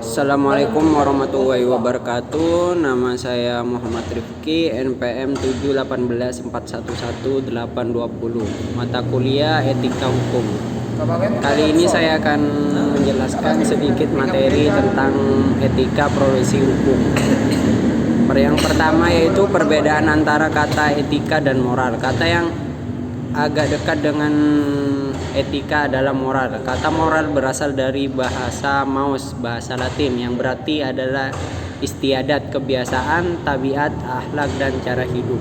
Assalamualaikum warahmatullahi wabarakatuh. Nama saya Muhammad Rifki, NPM 718411820. Mata kuliah Etika Hukum. Kali ini saya akan menjelaskan sedikit materi tentang etika profesi hukum. Yang pertama yaitu perbedaan antara kata etika dan moral. Kata yang agak dekat dengan etika adalah moral. Kata moral berasal dari bahasa Maus, bahasa Latin, yang berarti adalah istiadat, kebiasaan, tabiat, akhlak, dan cara hidup.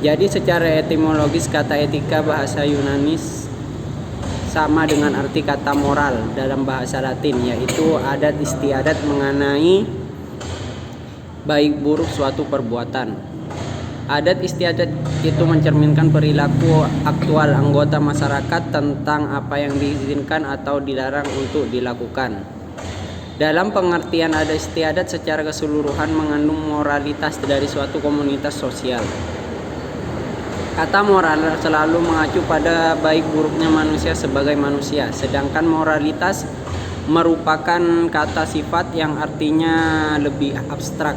Jadi secara etimologis kata etika bahasa Yunani sama dengan arti kata moral dalam bahasa Latin, yaitu adat istiadat mengenai baik buruk suatu perbuatan. Adat istiadat itu mencerminkan perilaku aktual anggota masyarakat tentang apa yang diizinkan atau dilarang untuk dilakukan. Dalam pengertian adat istiadat secara keseluruhan mengandung moralitas dari suatu komunitas sosial. Kata moral selalu mengacu pada baik buruknya manusia sebagai manusia, sedangkan moralitas merupakan kata sifat yang artinya lebih abstrak.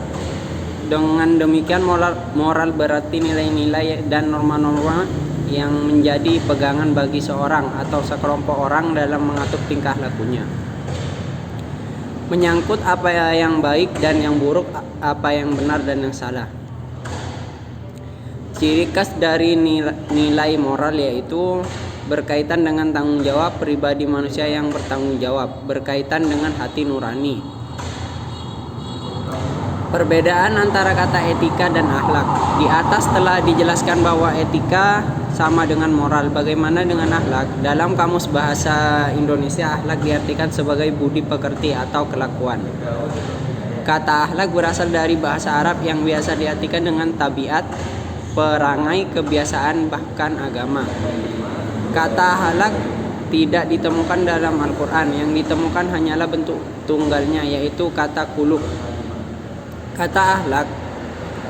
Dengan demikian moral berarti nilai-nilai dan norma-norma yang menjadi pegangan bagi seorang atau sekelompok orang dalam mengatur tingkah lakunya. Menyangkut apa yang baik dan yang buruk, apa yang benar dan yang salah. Ciri khas dari nilai moral yaitu berkaitan dengan tanggung jawab pribadi manusia yang bertanggung jawab, berkaitan dengan hati nurani. Perbedaan antara kata etika dan akhlak. Di atas telah dijelaskan bahwa etika sama dengan moral. Bagaimana dengan akhlak? Dalam Kamus Bahasa Indonesia, akhlak diartikan sebagai budi pekerti atau kelakuan. Kata akhlak berasal dari bahasa Arab yang biasa diartikan dengan tabiat, perangai, kebiasaan, bahkan agama. Kata akhlak tidak ditemukan dalam Al-Quran. Yang ditemukan hanyalah bentuk tunggalnya, yaitu kata kuluk. Kata akhlak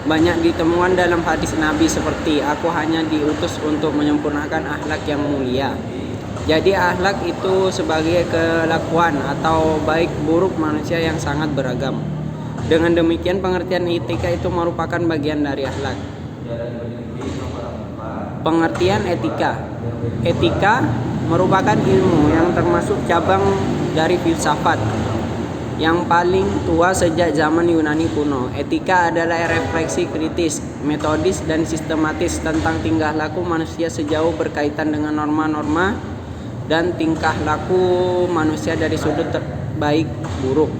banyak ditemukan dalam hadis Nabi seperti aku hanya diutus untuk menyempurnakan akhlak yang mulia. Jadi akhlak itu sebagai kelakuan atau baik buruk manusia yang sangat beragam. Dengan demikian pengertian etika itu merupakan bagian dari akhlak. Pengertian etika. Etika merupakan ilmu yang termasuk cabang dari filsafat yang paling tua sejak zaman Yunani kuno. Etika adalah refleksi kritis, metodis, dan sistematis tentang tingkah laku manusia sejauh berkaitan dengan norma-norma dan tingkah laku manusia dari sudut baik buruk.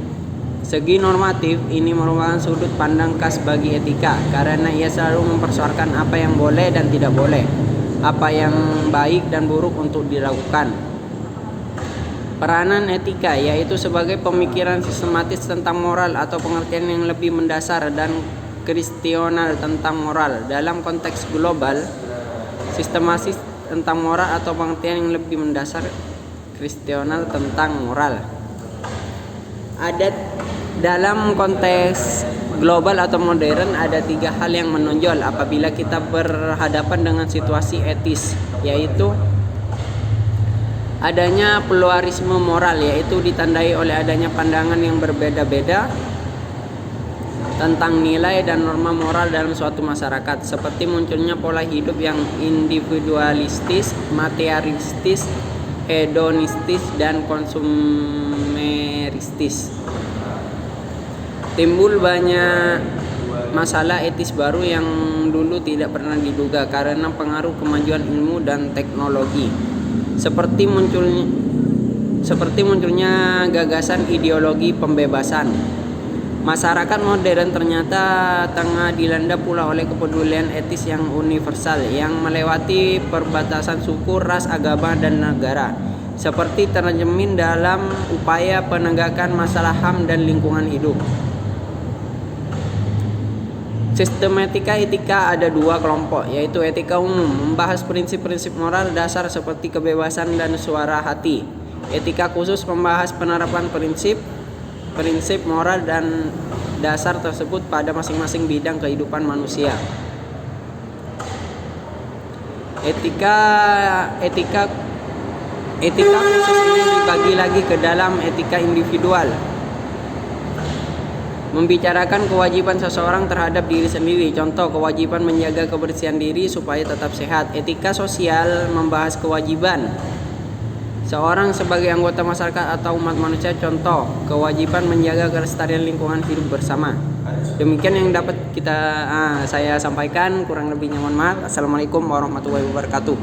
Segi normatif ini merupakan sudut pandang khas bagi etika karena ia selalu mempersoalkan apa yang boleh dan tidak boleh, apa yang baik dan buruk untuk dilakukan. Peranan etika yaitu sebagai pemikiran sistematis tentang moral atau pengertian yang lebih mendasar dan kristional tentang moral. Dalam konteks global, sistematis tentang moral atau pengertian yang lebih mendasar kristional tentang moral. Dalam konteks global atau modern ada tiga hal yang menonjol apabila kita berhadapan dengan situasi etis, yaitu adanya pluralisme moral, yaitu ditandai oleh adanya pandangan yang berbeda-beda tentang nilai dan norma moral dalam suatu masyarakat, seperti munculnya pola hidup yang individualistis, materialistis, hedonistis, dan konsumeristis. Timbul banyak masalah etis baru yang dulu tidak pernah diduga karena pengaruh kemajuan ilmu dan teknologi. Seperti munculnya gagasan ideologi pembebasan. Masyarakat modern ternyata tengah dilanda pula oleh kepedulian etis yang universal yang melewati perbatasan suku, ras, agama, dan negara, seperti tercermin dalam upaya penegakan masalah HAM dan lingkungan hidup. Sistematika etika ada dua kelompok, yaitu etika umum, membahas prinsip-prinsip moral dasar seperti kebebasan dan suara hati. Etika khusus membahas penerapan prinsip moral dan dasar tersebut pada masing-masing bidang kehidupan manusia. Etika khusus ini dibagi lagi ke dalam etika individual, Membicarakan kewajiban seseorang terhadap diri sendiri. Contoh, kewajiban menjaga kebersihan diri supaya tetap sehat. Etika sosial membahas kewajiban seorang sebagai anggota masyarakat atau umat manusia. Contoh, kewajiban menjaga kelestarian lingkungan hidup bersama. Demikian yang dapat saya sampaikan. Kurang lebihnya mohon maaf. Assalamualaikum warahmatullahi wabarakatuh.